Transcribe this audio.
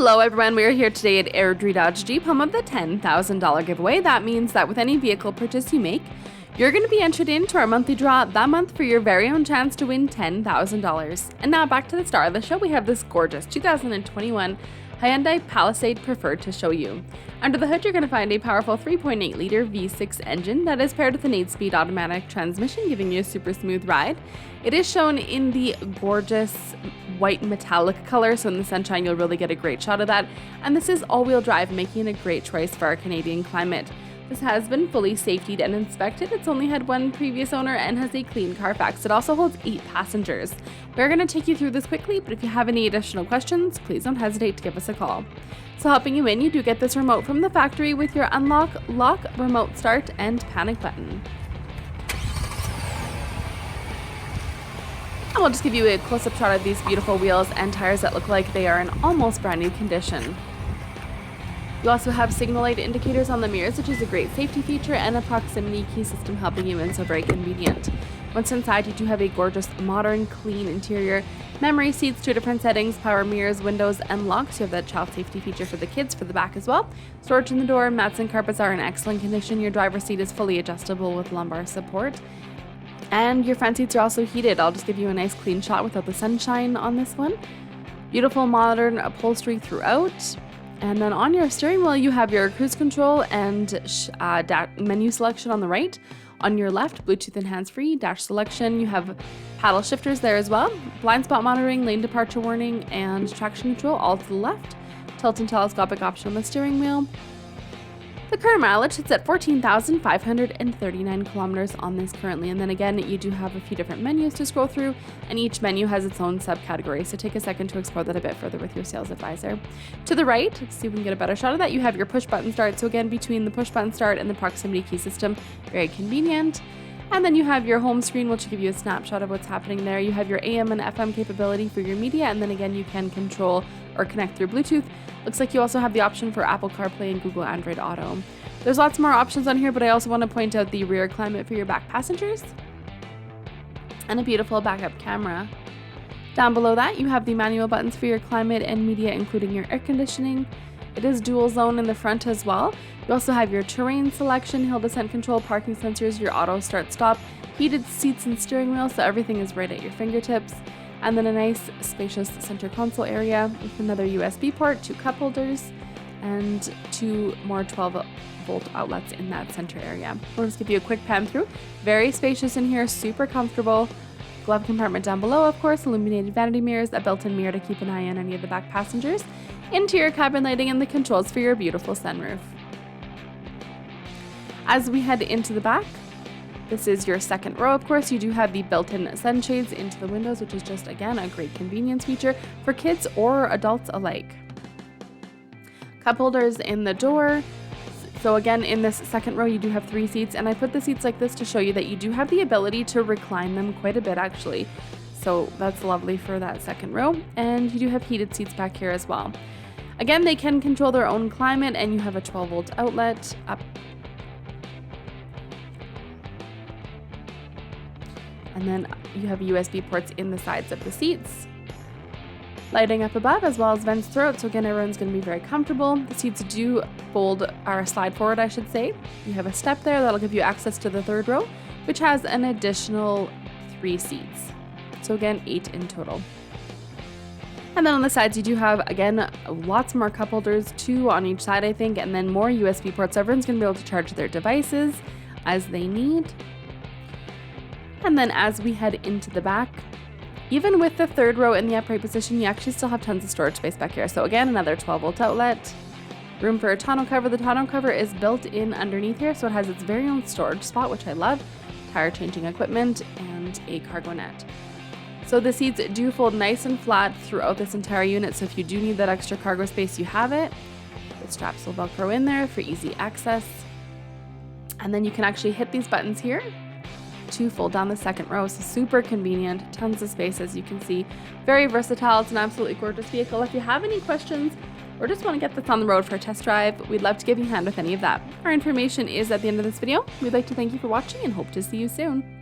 Hello everyone, we are here today at Airdrie Dodge Jeep, home of the $10,000 giveaway. That means that with any vehicle purchase you make, you're going to be entered into our monthly draw that month for your very own chance to win $10,000. And now back to the star of the show, we have this gorgeous 2021 Hyundai Palisade Preferred to show you. Under the hood, you're going to find a powerful 3.8 liter V6 engine that is paired with an 8-speed automatic transmission, giving you a super smooth ride. It is shown in the gorgeous white metallic color, so in the sunshine you'll really get a great shot of that. And this is all-wheel drive, making it a great choice for our Canadian climate. This has been fully safetied and inspected. It's only had one previous owner and has a clean CARFAX. It also holds 8 passengers. We're going to take you through this quickly, but if you have any additional questions, please don't hesitate to give us a call. So helping you in, you do get this remote from the factory with your unlock, lock, remote start, and panic button. And we'll just give you a close-up shot of these beautiful wheels and tires that look like they are in almost brand new condition. You also have signal light indicators on the mirrors, which is a great safety feature, and a proximity key system helping you in, so very convenient. Once inside, you do have a gorgeous, modern, clean interior, memory seats, 2 different settings, power mirrors, windows, and locks. You have that child safety feature for the kids for the back as well. Storage in the door, mats and carpets are in excellent condition. Your driver's seat is fully adjustable with lumbar support. And your front seats are also heated. I'll just give you a nice clean shot without the sunshine on this one. Beautiful modern upholstery throughout. And then on your steering wheel, you have your cruise control and menu selection on the right. On your left, Bluetooth and hands-free, dash selection. You have paddle shifters there as well. Blind spot monitoring, lane departure warning, and traction control all to the left. Tilt and telescopic option on the steering wheel. The current mileage sits at 14,539 kilometers on this currently. And then again, you do have a few different menus to scroll through, and each menu has its own subcategory. So take a second to explore that a bit further with your sales advisor. To the right, let's see if we can get a better shot of that. You have your push button start. So again, between the push button start and the proximity key system, very convenient. And then you have your home screen, which will give you a snapshot of what's happening there. You have your AM and FM capability for your media, and then again, you can control or connect through Bluetooth. Looks like you also have the option for Apple CarPlay and Google Android Auto. There's lots more options on here, but I also want to point out the rear climate for your back passengers and a beautiful backup camera. Down below that, you have the manual buttons for your climate and media, including your air conditioning. It is dual zone in the front as well. You also have your terrain selection, hill descent control, parking sensors, your auto start stop, heated seats and steering wheel, so everything is right at your fingertips. And then a nice spacious center console area with another USB port, 2 cup holders, and 2 more 12-volt outlets in that center area. We'll just give you a quick pan through. Very spacious in here, super comfortable. Glove compartment down below, of course, illuminated vanity mirrors, a built-in mirror to keep an eye on any of the back passengers, interior cabin lighting, and the controls for your beautiful sunroof. As we head into the back, this is your second row, of course. You do have the built-in sunshades into the windows, which is just, again, a great convenience feature for kids or adults alike. Cup holders in the door. So again, in this second row, you do have 3 seats, and I put the seats like this to show you that you do have the ability to recline them quite a bit, actually. So that's lovely for that second row, and you do have heated seats back here as well. Again, they can control their own climate, and you have a 12-volt outlet up. And then you have USB ports in the sides of the seats. Lighting up above as well as vents throughout, so again, everyone's going to be very comfortable. The seats do fold, or slide forward, I should say. You have a step there that'll give you access to the third row, which has an additional 3 seats. So again, 8 in total. And then on the sides, you do have, again, lots more cup holders, 2 on each side, I think, and then more USB ports. So everyone's going to be able to charge their devices as they need. And then as we head into the back, even with the third row in the upright position, you actually still have tons of storage space back here. So again, another 12-volt outlet, room for a tonneau cover. The tonneau cover is built in underneath here, so it has its very own storage spot, which I love, tire changing equipment, and a cargo net. So the seats do fold nice and flat throughout this entire unit, so if you do need that extra cargo space, you have it. The straps will Velcro in there for easy access. And then you can actually hit these buttons here to fold down the second row, so super convenient, tons of space as you can see. Very versatile, it's an absolutely gorgeous vehicle. If you have any questions or just want to get this on the road for a test drive, we'd love to give you a hand with any of that. Our information is at the end of this video. We'd like to thank you for watching and hope to see you soon.